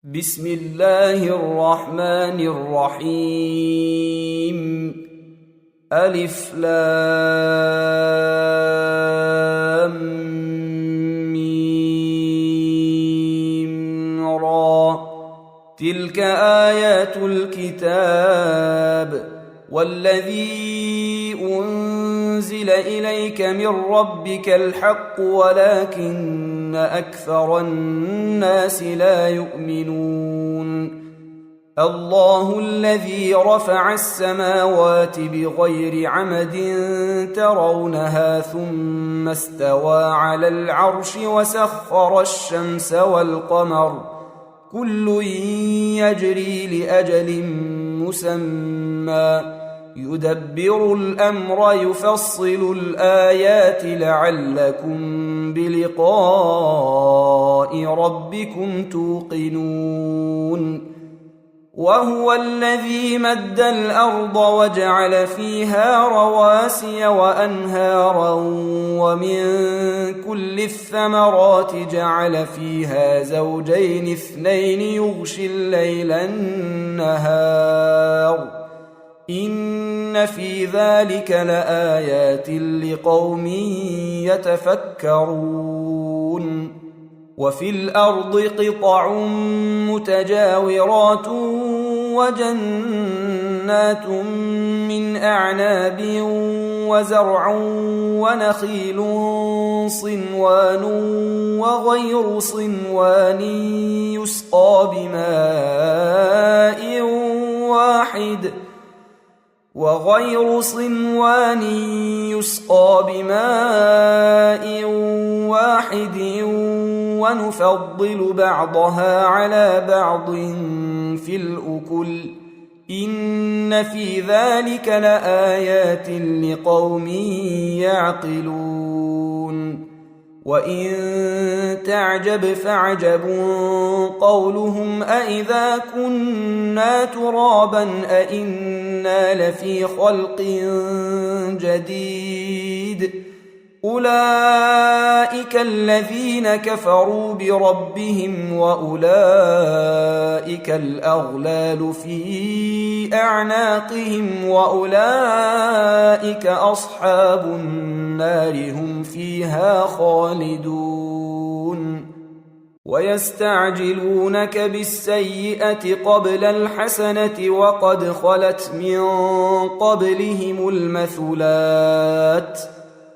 بسم الله الرحمن الرحيم. ألف لام ميم را. تلك آيات الكتاب والذي أنزل إليك من ربك الحق ولكن أكثر الناس لا يؤمنون. الله الذي رفع السماوات بغير عمد ترونها ثم استوى على العرش وسخر الشمس والقمر كل يجري لأجل مسمى يدبر الأمر يفصل الآيات لعلكم بلقاء ربكم توقنون. وهو الذي مد الأرض وجعل فيها رواسي وأنهارا ومن كل الثمرات جعل فيها زوجين اثنين يغشي الليل النهار إن في ذلك لآيات لقوم يتفكرون. وفي الأرض قطع متجاورات وجنات من أعناب وزرع ونخيل صنوان وغير صنوان يسقى بماء واحد ونفضل بعضها على بعض في الأكل إن في ذلك لآيات لقوم يعقلون. وإن تعجب فعجب قولهم أإذا كنا ترابا أإنا لفي خلق جديد أولئك الذين كفروا بربهم وأولئك الأغلال في أعناقهم وأولئك أصحاب النار هم فيها خالدون. ويستعجلونك بالسيئة قبل الحسنة وقد خلت من قبلهم المثلات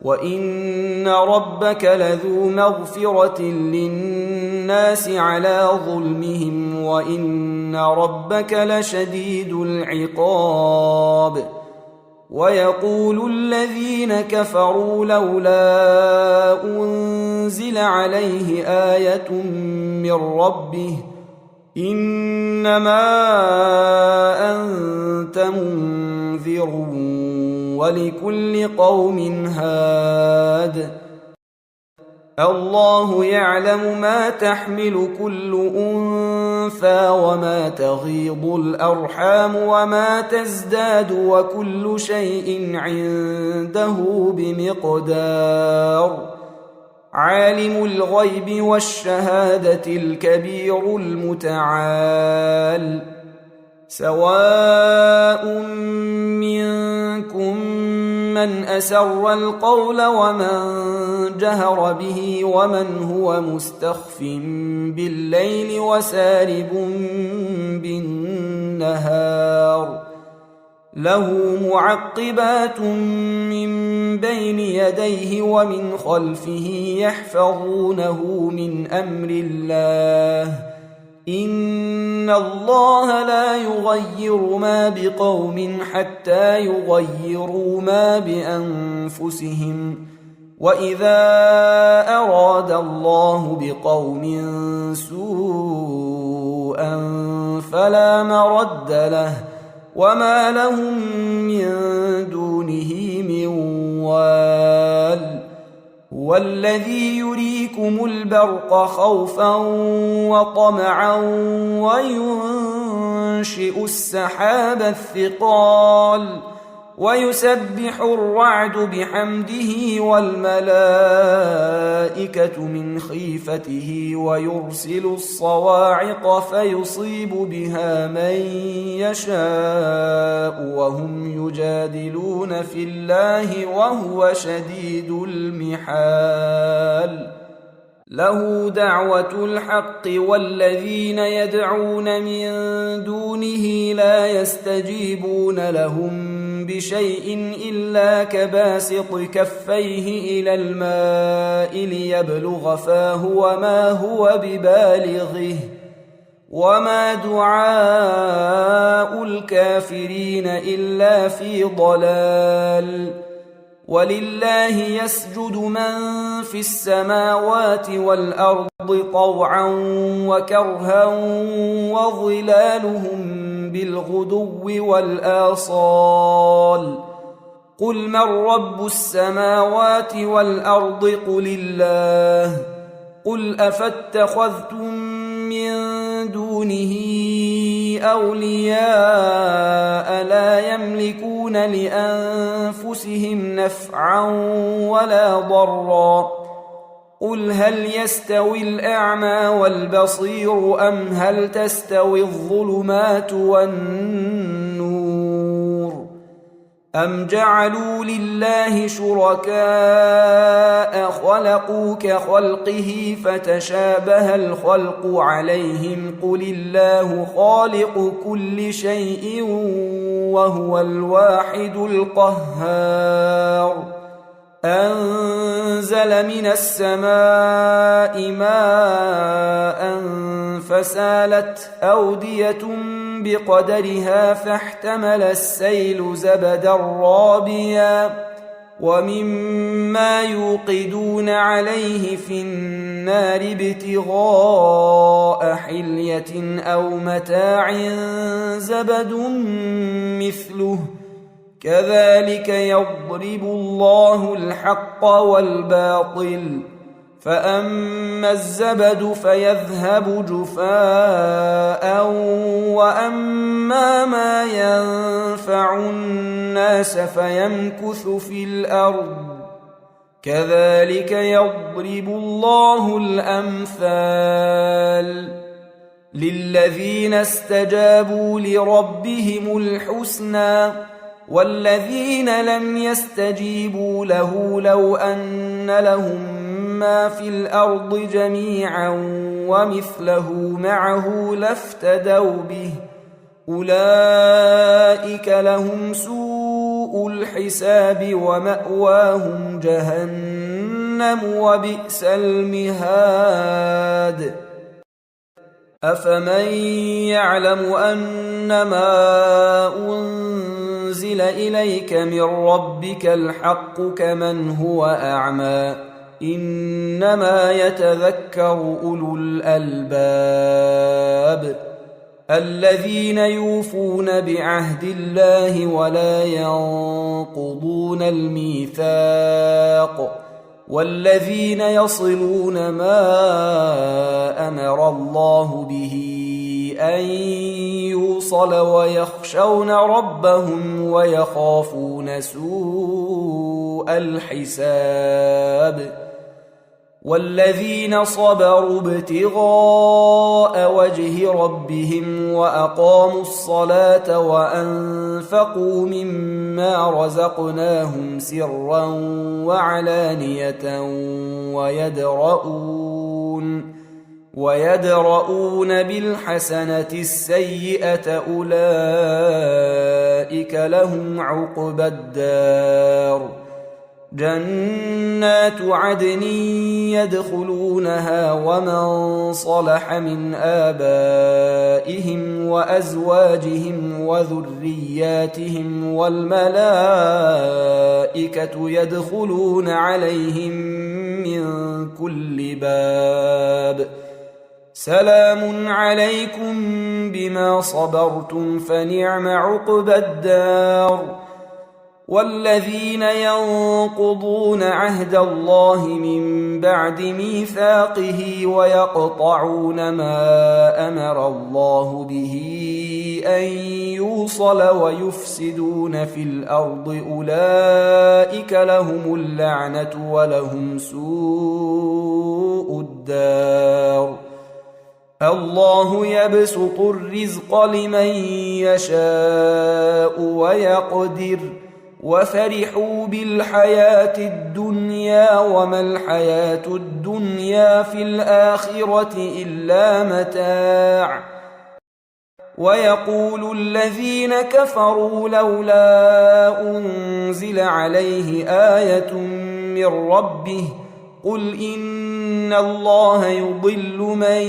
وإن ربك لذو مغفرة للناس على ظلمهم وإن ربك لشديد العقاب. ويقول الذين كفروا لولا أنزل عليه آية من ربه إنما أنت منذر ولكل قوم هاد. الله يعلم ما تحمل كل أنثى وما تغيض الأرحام وما تزداد وكل شيء عنده بمقدار. عالم الغيب والشهادة الكبير المتعال. سواء منكم من أسر القول ومن جهر به ومن هو مستخف بالليل وسارب بالنهار له معقبات من بين يديه ومن خلفه يحفظونه من أمر الله إن الله لا يغير ما بقوم حتى يغيروا ما بأنفسهم وإذا أراد الله بقوم سوءا فلا مرد له وما لهم من دونه من وال. هو الذي يريكم البرق خوفا وطمعا وينشئ السحاب الثقال ويسبح الرعد بحمده والملائكة من خيفته ويرسل الصواعق فيصيب بها من يشاء وهم يجادلون في الله وهو شديد المحال. له دعوة الحق والذين يدعون من دونه لا يستجيبون لهم بشيء إلا كباسط كفيه إلى الماء ليبلغ فاه وما هو ببالغه وما دعاء الكافرين إلا في ضلال. ولله يسجد من في السماوات والأرض طوعا وكرها وظلالهم بالغدو والآصال. قل من رب السماوات والأرض قل الله. قل أفاتخذتم من دونه أولياء لا يملكون لأنفسهم نفعا ولا ضرا. قل هل يستوي الأعمى والبصير أم هل تستوي الظلمات والنور أم جعلوا لله شركاء خلقوا كخلقه فتشابه الخلق عليهم. قل الله خالق كل شيء وهو الواحد القهار. أنزل من السماء ماء فسالت أودية بقدرها فاحتمل السيل زبدا رابيا ومما يوقدون عليه في النار ابتغاء حلية أو متاع زبد مثله كذلك يضرب الله الحق والباطل. فأما الزبد فيذهب جفاء وأما ما ينفع الناس فيمكث في الأرض كذلك يضرب الله الأمثال. للذين استجابوا لربهم الحسنى والذين لم يستجيبوا له لو أن لهم ما في الأرض جميعا ومثله معه لافتدوا به أولئك لهم سوء الحساب ومأواهم جهنم وبئس المهاد. أفمن يعلم أنما أنزل إليك من ربك الحق كمن هو أعمى إنما يتذكر أولو الألباب الذين يوفون بعهد الله ولا ينقضون الميثاق والذين يصلون ما أمر الله به أن يوصل ويخشون ربهم ويخافون سوء الحساب والذين صبروا ابتغاء وجه ربهم وأقاموا الصلاة وأنفقوا مما رزقناهم سرا وعلانية ويدرؤون بالحسنة السيئة أولئك لهم عقبى الدار جنات عدن يدخلونها ومن صلح من آبائهم وأزواجهم وذرياتهم والملائكة يدخلون عليهم من كل باب سلام عليكم بما صبرتم فنعم عقبى الدار والذين ينقضون عهد الله من بعد ميثاقه ويقطعون ما أمر الله به أن يوصل ويفسدون في الأرض أولئك لهم اللعنة ولهم سوء الدار. الله يبسط الرزق لمن يشاء ويقدر وفرحوا بالحياة الدنيا وما الحياة الدنيا في الآخرة إلا متاع. ويقول الذين كفروا لولا أنزل عليه آية من ربه قل إن الله يضل من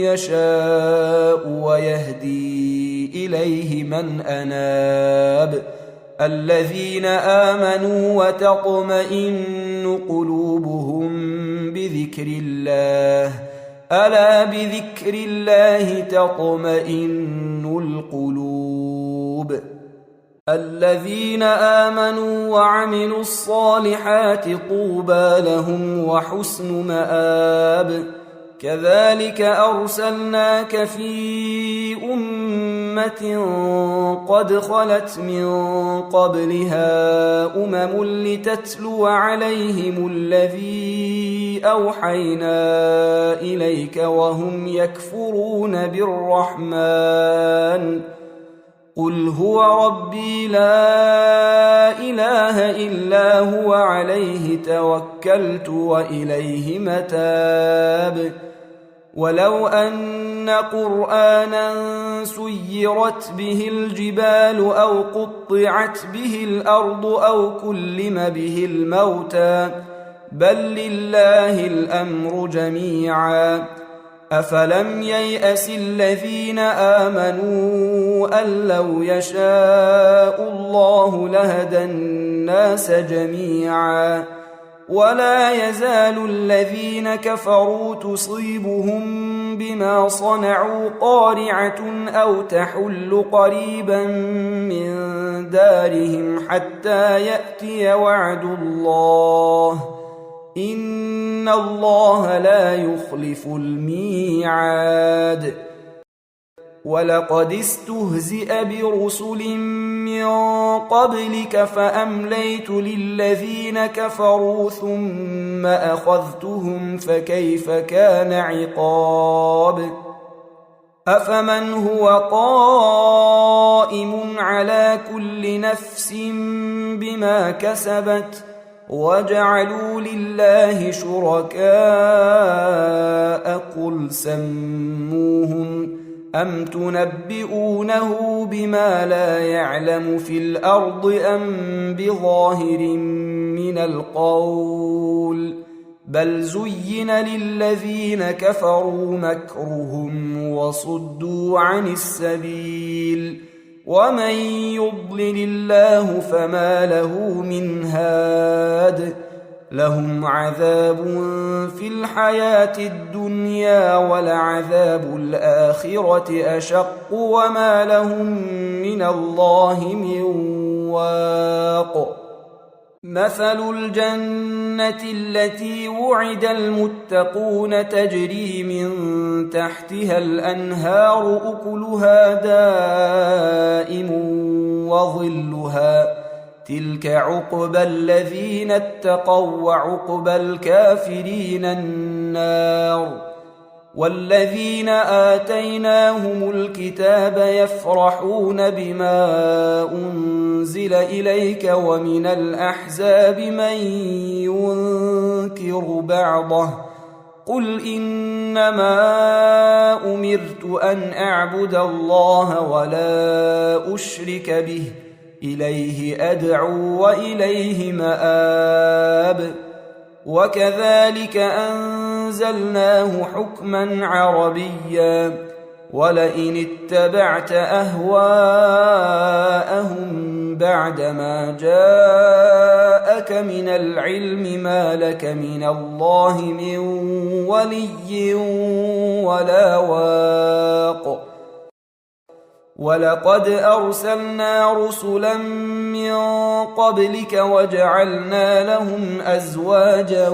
يشاء ويهدي إليه من أناب. الذين آمنوا وتطمئن قلوبهم بذكر الله ألا بذكر الله تطمئن القلوب. الذين آمنوا وعملوا الصالحات طوبى لهم وحسن مآب. كذلك أرسلناك في أمة قد خلت من قبلها لتتلو عليهم الذي أوحينا إليك وهم يكفرون بالرحمن قل هو ربي لا إله إلا هو عليه توكلت وإليه متاب. ولو أن قرآنا سيرت به الجبال أو قطعت به الأرض أو كلم به الموتى بل لله الأمر جميعا أفلم ييأس الذين آمنوا أن لو يشاء الله لهدى الناس جميعا ولا يزال الذين كفروا تصيبهم بما صنعوا قارعة أو تحل قريبا من دارهم حتى يأتي وعد الله إن الله لا يخلف الميعاد. ولقد استهزئ برسل من قبلك فأمليت للذين كفروا ثم أخذتهم فكيف كان عقاب. أفمن هو قائم على كل نفس بما كسبت وجعلوا لله شركاء قل سموهم أم تنبئونه بما لا يعلم في الأرض أم بظاهر من القول بل زين للذين كفروا مكرهم وصدوا عن السبيل ومن يضلل الله فما له من هاد. لهم عذاب في الحياة الدنيا ولعذاب الآخرة أشق وما لهم من الله من واق. مثل الجنة التي وعد المتقون تجري من تحتها الأنهار أكلها دائم وظلها تلك عقبى الذين اتقوا وعقبى الكافرين النار. والذين آتيناهم الكتاب يفرحون بما أنزل إليك ومن الأحزاب من ينكر بعضه قل إنما أمرت أن أعبد الله ولا أشرك به إليه أدعو وإليه مآب. وكذلك أنزلناه حكما عربيا ولئن اتبعت أهواءهم بعدما جاءك من العلم ما لك من الله من ولي ولا واق. ولقد أرسلنا رسلا من قبلك وجعلنا لهم أزواجا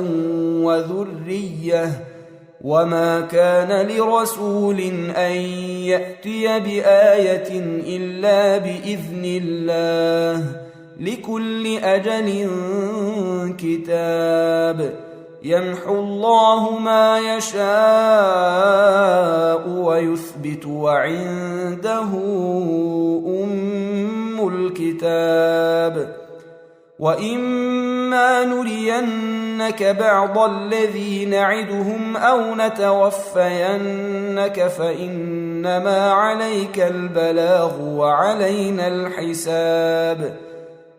وذرية وما كان لرسول أن يأتي بآية إلا بإذن الله لكل أجل كتاب يمحو الله ما يشاء ويثبت وعنده أم الكتاب وإما نرينك بعض الذي نعدهم أو نتوفينك فإنما عليك البلاغ وعلينا الحساب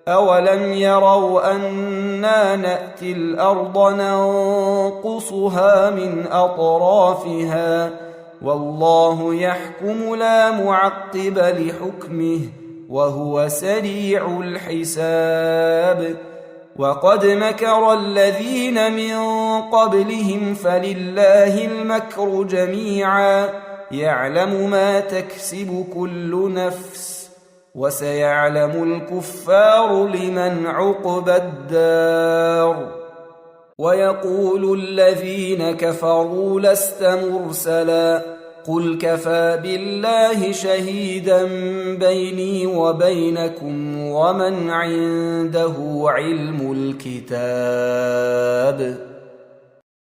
أولم يروا أنا نأتي الأرض ننقصها من أطرافها والله يحكم لا معقب لحكمه وهو سريع الحساب وقد مكر الذين من قبلهم فلله المكر جميعا يعلم ما تكسب كل نفس وسيعلم الكفار لمن عقبى الدار ويقول الذين كفروا لست مرسلا قل كفى بالله شهيدا بيني وبينكم ومن عنده علم الكتاب